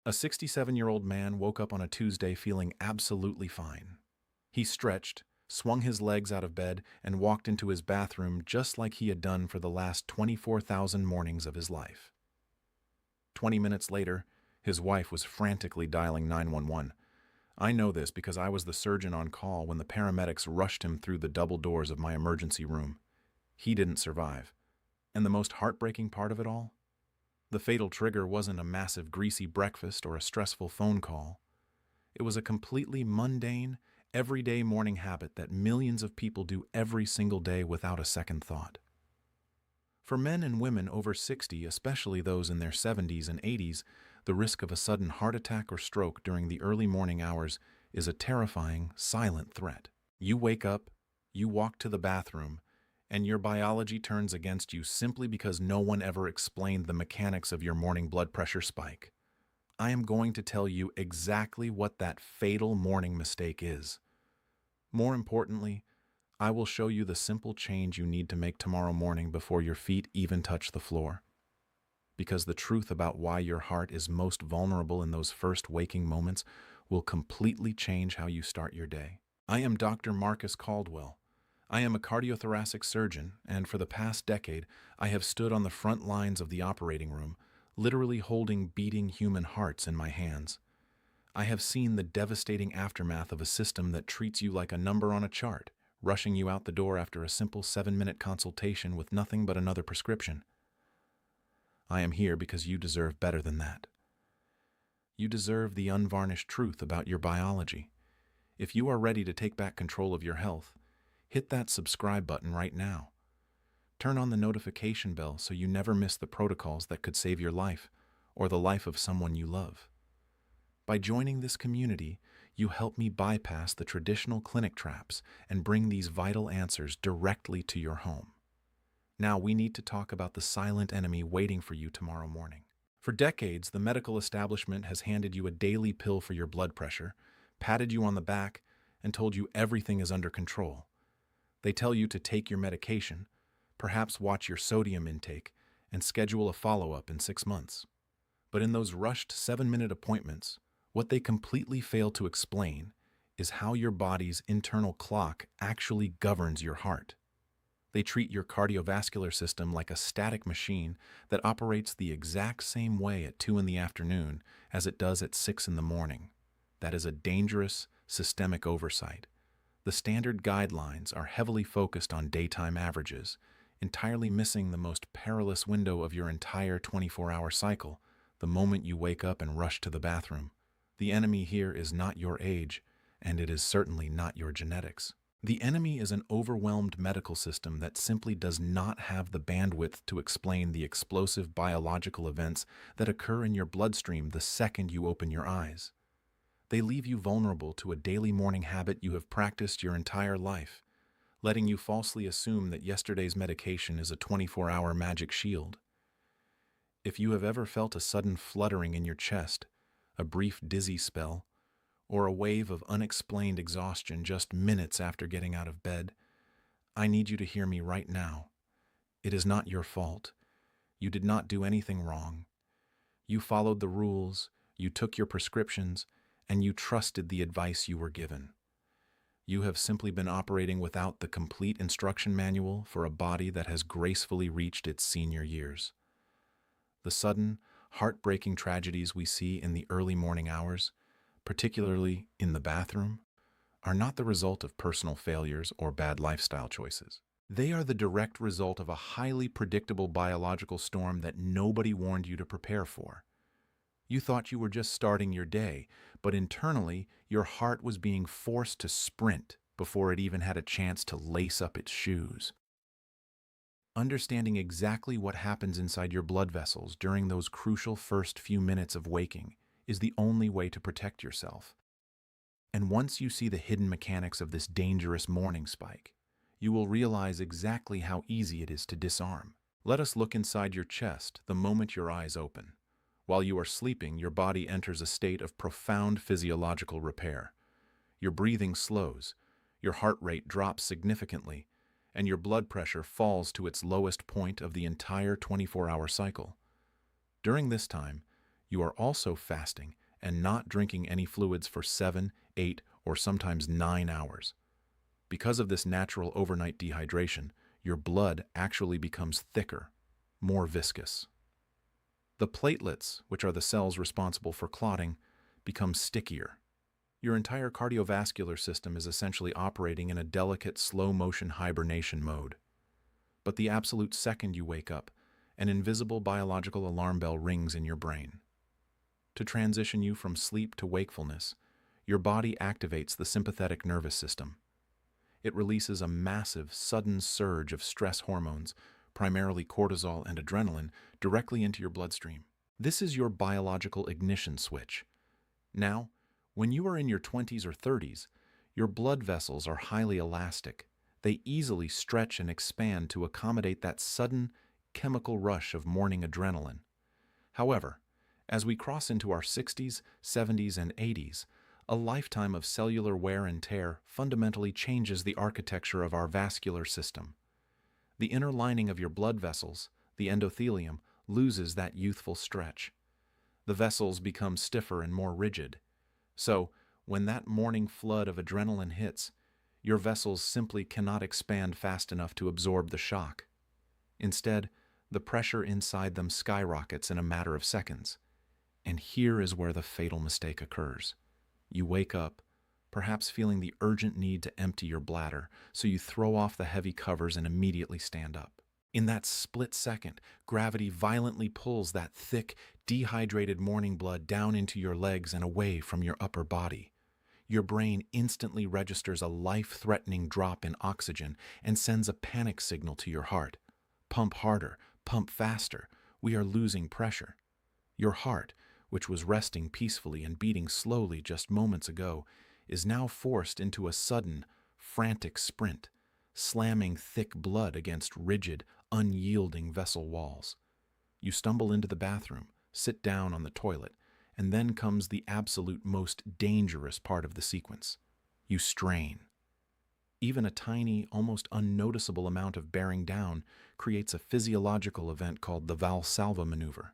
A 67-year-old man woke up on a Tuesday feeling absolutely fine. He stretched, swung his legs out of bed, and walked into his bathroom just like he had done for the last 24,000 mornings of his life. 20 minutes later, his wife was frantically dialing 911. I know this because I was the surgeon on call when the paramedics rushed him through the double doors of my emergency room. He didn't survive. And the most heartbreaking part of it all? The fatal trigger wasn't a massive greasy breakfast or a stressful phone call. It was a completely mundane, everyday morning habit that millions of people do every single day without a second thought. For men and women over 60, especially those in their 70s and 80s, the risk of a sudden heart attack or stroke during the early morning hours is a terrifying, silent threat. You wake up, you walk to the bathroom, and your biology turns against you simply because no one ever explained the mechanics of your morning blood pressure spike. I am going to tell you exactly what that fatal morning mistake is. More importantly, I will show you the simple change you need to make tomorrow morning before your feet even touch the floor. Because the truth about why your heart is most vulnerable in those first waking moments will completely change how you start your day. I am Dr. Marcus Caldwell. I am a cardiothoracic surgeon, and for the past decade, I have stood on the front lines of the operating room, literally holding beating human hearts in my hands. I have seen the devastating aftermath of a system that treats you like a number on a chart, rushing you out the door after a simple 7-minute consultation with nothing but another prescription. I am here because you deserve better than that. You deserve the unvarnished truth about your biology. If you are ready to take back control of your health, hit that subscribe button right now. Turn on the notification bell so you never miss the protocols that could save your life or the life of someone you love. By joining this community, you help me bypass the traditional clinic traps and bring these vital answers directly to your home. Now we need to talk about the silent enemy waiting for you tomorrow morning. For decades, the medical establishment has handed you a daily pill for your blood pressure, patted you on the back, and told you everything is under control. They tell you to take your medication, perhaps watch your sodium intake, and schedule a follow-up in 6 months. But in those rushed 7-minute appointments, what they completely fail to explain is how your body's internal clock actually governs your heart. They treat your cardiovascular system like a static machine that operates the exact same way at 2 in the afternoon as it does at 6 in the morning. That is a dangerous, systemic oversight. The standard guidelines are heavily focused on daytime averages, entirely missing the most perilous window of your entire 24-hour cycle, the moment you wake up and rush to the bathroom. The enemy here is not your age, and it is certainly not your genetics. The enemy is an overwhelmed medical system that simply does not have the bandwidth to explain the explosive biological events that occur in your bloodstream the second you open your eyes. They leave you vulnerable to a daily morning habit you have practiced your entire life, letting you falsely assume that yesterday's medication is a 24-hour magic shield. If you have ever felt a sudden fluttering in your chest, a brief dizzy spell, or a wave of unexplained exhaustion just minutes after getting out of bed, I need you to hear me right now. It is not your fault. You did not do anything wrong. You followed the rules, you took your prescriptions, and you trusted the advice you were given. You have simply been operating without the complete instruction manual for a body that has gracefully reached its senior years. The sudden, heartbreaking tragedies we see in the early morning hours, particularly in the bathroom, are not the result of personal failures or bad lifestyle choices. They are the direct result of a highly predictable biological storm that nobody warned you to prepare for. You thought you were just starting your day, but internally, your heart was being forced to sprint before it even had a chance to lace up its shoes. Understanding exactly what happens inside your blood vessels during those crucial first few minutes of waking is the only way to protect yourself. And once you see the hidden mechanics of this dangerous morning spike, you will realize exactly how easy it is to disarm. Let us look inside your chest the moment your eyes open. While you are sleeping, your body enters a state of profound physiological repair. Your breathing slows, your heart rate drops significantly, and your blood pressure falls to its lowest point of the entire 24-hour cycle. During this time, you are also fasting and not drinking any fluids for 7, 8, or sometimes 9 hours. Because of this natural overnight dehydration, your blood actually becomes thicker, more viscous. The platelets, which are the cells responsible for clotting, become stickier. Your entire cardiovascular system is essentially operating in a delicate, slow-motion hibernation mode. But the absolute second you wake up, an invisible biological alarm bell rings in your brain. To transition you from sleep to wakefulness, your body activates the sympathetic nervous system. It releases a massive, sudden surge of stress hormones, primarily cortisol and adrenaline, directly into your bloodstream. This is your biological ignition switch. Now, when you are in your 20s or 30s, your blood vessels are highly elastic. They easily stretch and expand to accommodate that sudden chemical rush of morning adrenaline. However, as we cross into our 60s, 70s, and 80s, a lifetime of cellular wear and tear fundamentally changes the architecture of our vascular system. The inner lining of your blood vessels, the endothelium, loses that youthful stretch. The vessels become stiffer and more rigid. So, when that morning flood of adrenaline hits, your vessels simply cannot expand fast enough to absorb the shock. Instead, the pressure inside them skyrockets in a matter of seconds. And here is where the fatal mistake occurs. You wake up, perhaps feeling the urgent need to empty your bladder, so you throw off the heavy covers and immediately stand up. In that split second, gravity violently pulls that thick, dehydrated morning blood down into your legs and away from your upper body. Your brain instantly registers a life-threatening drop in oxygen and sends a panic signal to your heart. Pump harder, pump faster, we are losing pressure. Your heart, which was resting peacefully and beating slowly just moments ago, is now forced into a sudden, frantic sprint, slamming thick blood against rigid, unyielding vessel walls. You stumble into the bathroom, sit down on the toilet, and then comes the absolute most dangerous part of the sequence. You strain. Even a tiny, almost unnoticeable amount of bearing down creates a physiological event called the Valsalva maneuver.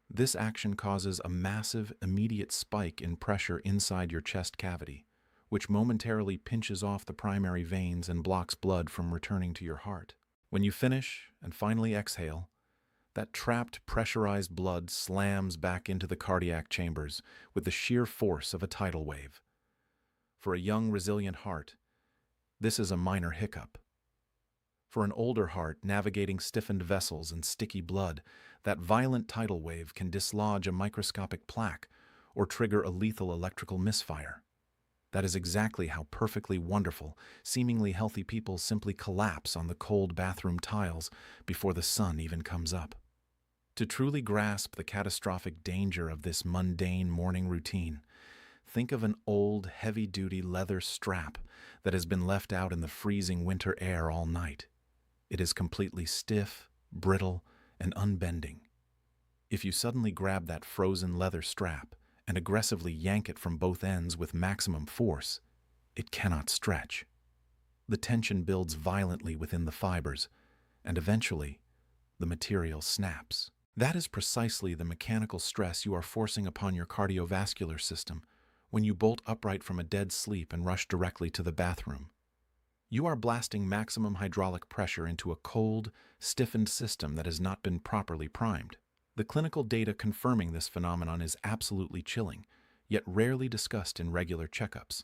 This action causes a massive, immediate spike in pressure inside your chest cavity, which momentarily pinches off the primary veins and blocks blood from returning to your heart. When you finish and finally exhale, that trapped, pressurized blood slams back into the cardiac chambers with the sheer force of a tidal wave. For a young, resilient heart, this is a minor hiccup. For an older heart navigating stiffened vessels and sticky blood, that violent tidal wave can dislodge a microscopic plaque or trigger a lethal electrical misfire. That is exactly how perfectly wonderful, seemingly healthy people simply collapse on the cold bathroom tiles before the sun even comes up. To truly grasp the catastrophic danger of this mundane morning routine, think of an old, heavy-duty leather strap that has been left out in the freezing winter air all night. It is completely stiff, brittle, and unbending. If you suddenly grab that frozen leather strap and aggressively yank it from both ends with maximum force, it cannot stretch. The tension builds violently within the fibers, and eventually, the material snaps. That is precisely the mechanical stress you are forcing upon your cardiovascular system when you bolt upright from a dead sleep and rush directly to the bathroom. You are blasting maximum hydraulic pressure into a cold, stiffened system that has not been properly primed. The clinical data confirming this phenomenon is absolutely chilling, yet rarely discussed in regular checkups.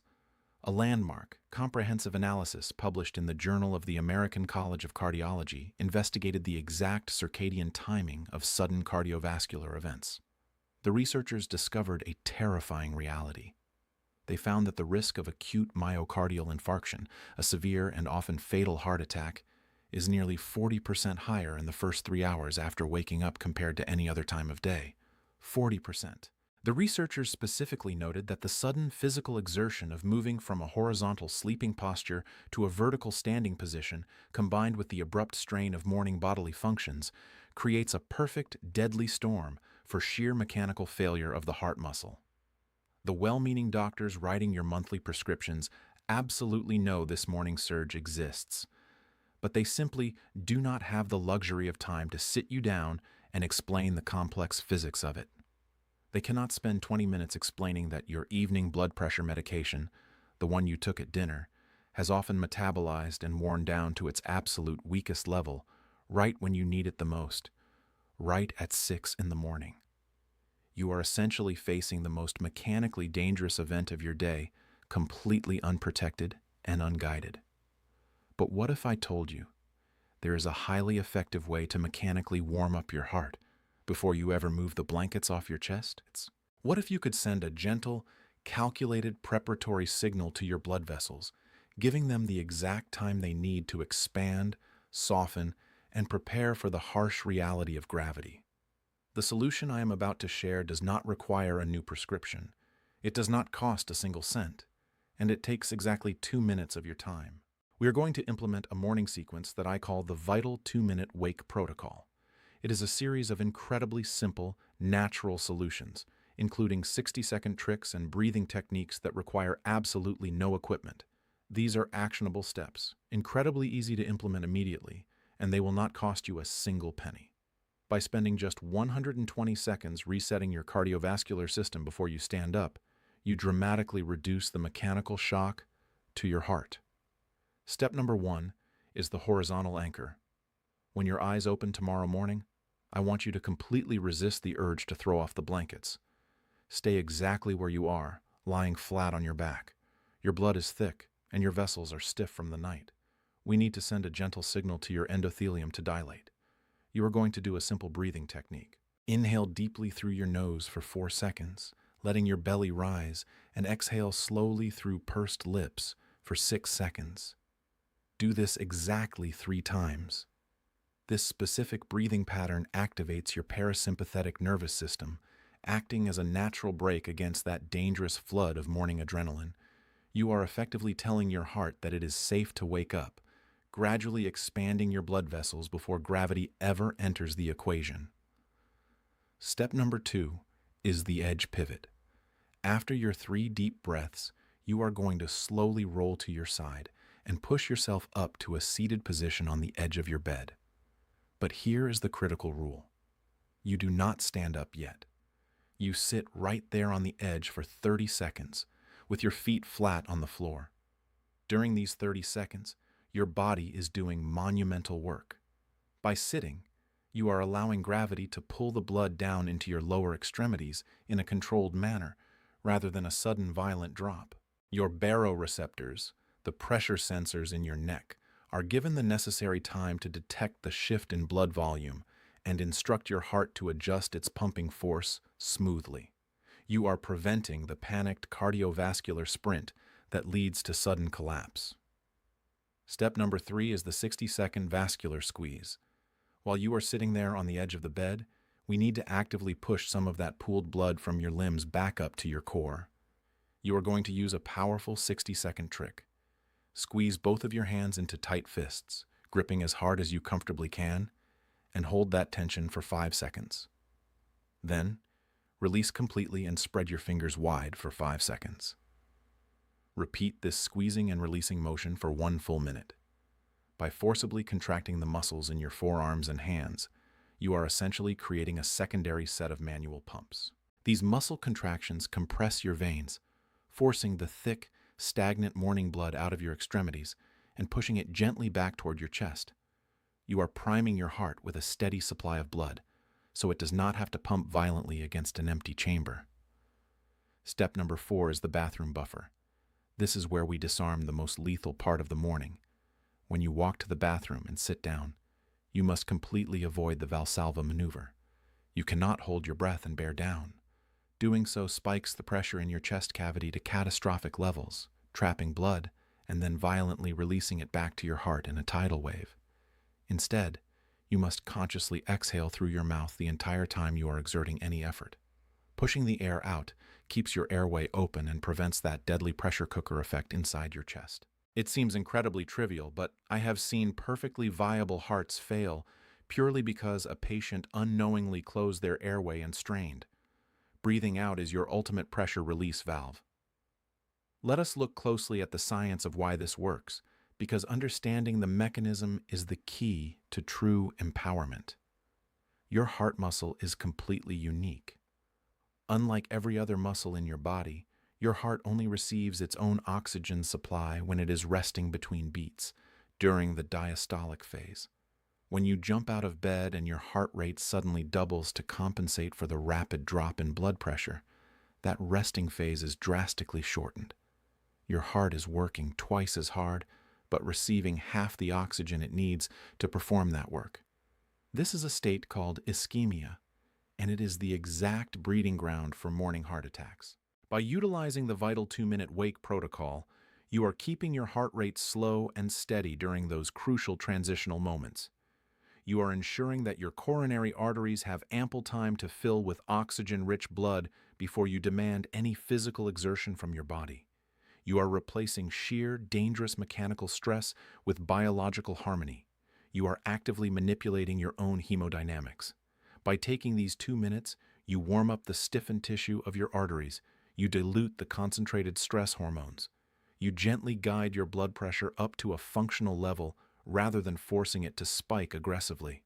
A landmark, comprehensive analysis published in the Journal of the American College of Cardiology investigated the exact circadian timing of sudden cardiovascular events. The researchers discovered a terrifying reality. They found that the risk of acute myocardial infarction, a severe and often fatal heart attack, is nearly 40% higher in the first 3 hours after waking up compared to any other time of day. 40%. The researchers specifically noted that the sudden physical exertion of moving from a horizontal sleeping posture to a vertical standing position, combined with the abrupt strain of morning bodily functions, creates a perfect, deadly storm for sheer mechanical failure of the heart muscle. The well-meaning doctors writing your monthly prescriptions absolutely know this morning surge exists, but they simply do not have the luxury of time to sit you down and explain the complex physics of it. They cannot spend 20 minutes explaining that your evening blood pressure medication, the one you took at dinner, has often metabolized and worn down to its absolute weakest level right when you need it the most, right at 6 in the morning. You are essentially facing the most mechanically dangerous event of your day, completely unprotected and unguided. But what if I told you there is a highly effective way to mechanically warm up your heart before you ever move the blankets off your chest? What if you could send a gentle, calculated preparatory signal to your blood vessels, giving them the exact time they need to expand, soften, and prepare for the harsh reality of gravity? The solution I am about to share does not require a new prescription. It does not cost a single cent, and it takes exactly 2 minutes of your time. We are going to implement a morning sequence that I call the Vital 2-Minute Wake Protocol. It is a series of incredibly simple, natural solutions, including 60-second tricks and breathing techniques that require absolutely no equipment. These are actionable steps, incredibly easy to implement immediately, and they will not cost you a single penny. By spending just 120 seconds resetting your cardiovascular system before you stand up, you dramatically reduce the mechanical shock to your heart. Step number 1 is the horizontal anchor. When your eyes open tomorrow morning, I want you to completely resist the urge to throw off the blankets. Stay exactly where you are, lying flat on your back. Your blood is thick, and your vessels are stiff from the night. We need to send a gentle signal to your endothelium to dilate. You are going to do a simple breathing technique. Inhale deeply through your nose for 4 seconds, letting your belly rise, and exhale slowly through pursed lips for 6 seconds. Do this exactly 3 times. This specific breathing pattern activates your parasympathetic nervous system, acting as a natural brake against that dangerous flood of morning adrenaline. You are effectively telling your heart that it is safe to wake up, gradually expanding your blood vessels before gravity ever enters the equation. Step number 2 is the edge pivot. After your 3 deep breaths, you are going to slowly roll to your side and push yourself up to a seated position on the edge of your bed. But here is the critical rule. You do not stand up yet. You sit right there on the edge for 30 seconds, with your feet flat on the floor. During these 30 seconds, your body is doing monumental work. By sitting, you are allowing gravity to pull the blood down into your lower extremities in a controlled manner, rather than a sudden violent drop. Your baroreceptors, the pressure sensors in your neck, are given the necessary time to detect the shift in blood volume and instruct your heart to adjust its pumping force smoothly. You are preventing the panicked cardiovascular sprint that leads to sudden collapse. Step number 3 is the 60-second vascular squeeze. While you are sitting there on the edge of the bed, we need to actively push some of that pooled blood from your limbs back up to your core. You are going to use a powerful 60-second trick. Squeeze both of your hands into tight fists, gripping as hard as you comfortably can, and hold that tension for 5 seconds. Then, release completely and spread your fingers wide for 5 seconds. Repeat this squeezing and releasing motion for 1 full minute. By forcibly contracting the muscles in your forearms and hands, you are essentially creating a secondary set of manual pumps. These muscle contractions compress your veins, forcing the thick, stagnant morning blood out of your extremities and pushing it gently back toward your chest. You are priming your heart with a steady supply of blood, so it does not have to pump violently against an empty chamber. Step number 4 is the bathroom buffer. This is where we disarm the most lethal part of the morning. When you walk to the bathroom and sit down, you must completely avoid the Valsalva maneuver. You cannot hold your breath and bear down. Doing so spikes the pressure in your chest cavity to catastrophic levels, trapping blood and then violently releasing it back to your heart in a tidal wave. Instead, you must consciously exhale through your mouth the entire time you are exerting any effort. Pushing the air out keeps your airway open and prevents that deadly pressure cooker effect inside your chest. It seems incredibly trivial, but I have seen perfectly viable hearts fail purely because a patient unknowingly closed their airway and strained. Breathing out is your ultimate pressure release valve. Let us look closely at the science of why this works, because understanding the mechanism is the key to true empowerment. Your heart muscle is completely unique. Unlike every other muscle in your body, your heart only receives its own oxygen supply when it is resting between beats, during the diastolic phase. When you jump out of bed and your heart rate suddenly doubles to compensate for the rapid drop in blood pressure, that resting phase is drastically shortened. Your heart is working twice as hard, but receiving half the oxygen it needs to perform that work. This is a state called ischemia, and it is the exact breeding ground for morning heart attacks. By utilizing the vital 2-minute wake protocol, you are keeping your heart rate slow and steady during those crucial transitional moments. You are ensuring that your coronary arteries have ample time to fill with oxygen-rich blood before you demand any physical exertion from your body. You are replacing sheer, dangerous mechanical stress with biological harmony. You are actively manipulating your own hemodynamics. By taking these 2 minutes, you warm up the stiffened tissue of your arteries. You dilute the concentrated stress hormones. You gently guide your blood pressure up to a functional level rather than forcing it to spike aggressively.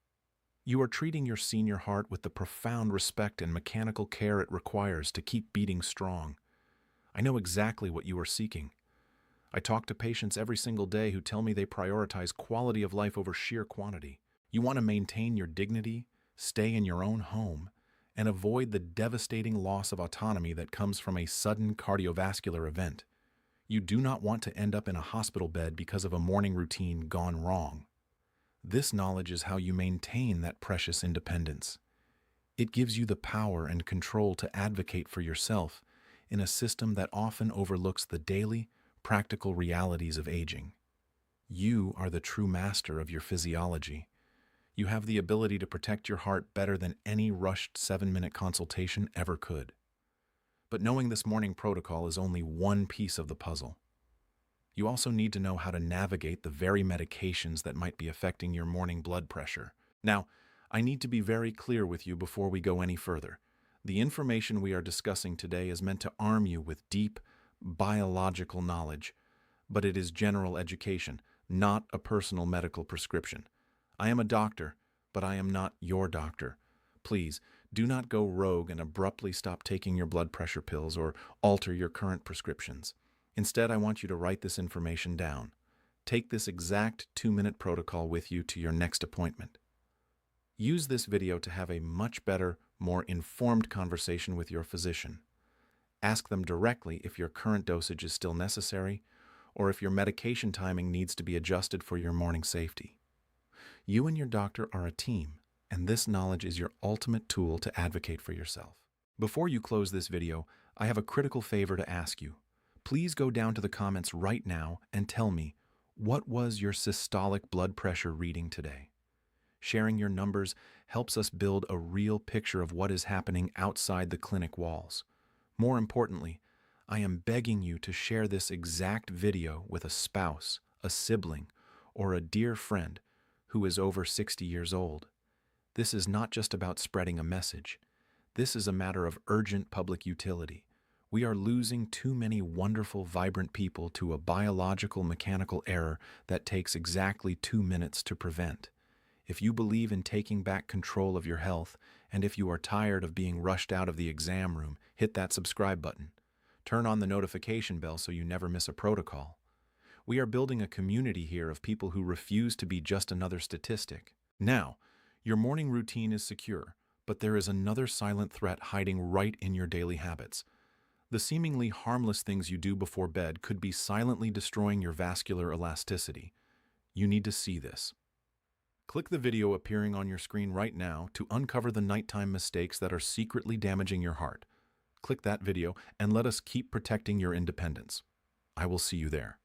You are treating your senior heart with the profound respect and mechanical care it requires to keep beating strong. I know exactly what you are seeking. I talk to patients every single day who tell me they prioritize quality of life over sheer quantity. You want to maintain your dignity, stay in your own home, and avoid the devastating loss of autonomy that comes from a sudden cardiovascular event. You do not want to end up in a hospital bed because of a morning routine gone wrong. This knowledge is how you maintain that precious independence. It gives you the power and control to advocate for yourself in a system that often overlooks the daily, practical realities of aging. You are the true master of your physiology. You have the ability to protect your heart better than any rushed 7-minute consultation ever could. But knowing this morning protocol is only one piece of the puzzle. You also need to know how to navigate the very medications that might be affecting your morning blood pressure. Now, I need to be very clear with you before we go any further. The information we are discussing today is meant to arm you with deep, biological knowledge, but it is general education, not a personal medical prescription. I am a doctor, but I am not your doctor. Please, do not go rogue and abruptly stop taking your blood pressure pills or alter your current prescriptions. Instead, I want you to write this information down. Take this exact 2-minute protocol with you to your next appointment. Use this video to have a much better, more informed conversation with your physician. Ask them directly if your current dosage is still necessary or if your medication timing needs to be adjusted for your morning safety. You and your doctor are a team, and this knowledge is your ultimate tool to advocate for yourself. Before you close this video, I have a critical favor to ask you. Please go down to the comments right now and tell me, what was your systolic blood pressure reading today? Sharing your numbers helps us build a real picture of what is happening outside the clinic walls. More importantly, I am begging you to share this exact video with a spouse, a sibling, or a dear friend who is over 60 years old. This is not just about spreading a message. This is a matter of urgent public utility. We are losing too many wonderful, vibrant people to a biological mechanical error that takes exactly 2 minutes to prevent. If you believe in taking back control of your health, and if you are tired of being rushed out of the exam room, hit that subscribe button. Turn on the notification bell so you never miss a protocol. We are building a community here of people who refuse to be just another statistic. Now, your morning routine is secure, but there is another silent threat hiding right in your daily habits. The seemingly harmless things you do before bed could be silently destroying your vascular elasticity. You need to see this. Click the video appearing on your screen right now to uncover the nighttime mistakes that are secretly damaging your heart. Click that video and let us keep protecting your independence. I will see you there.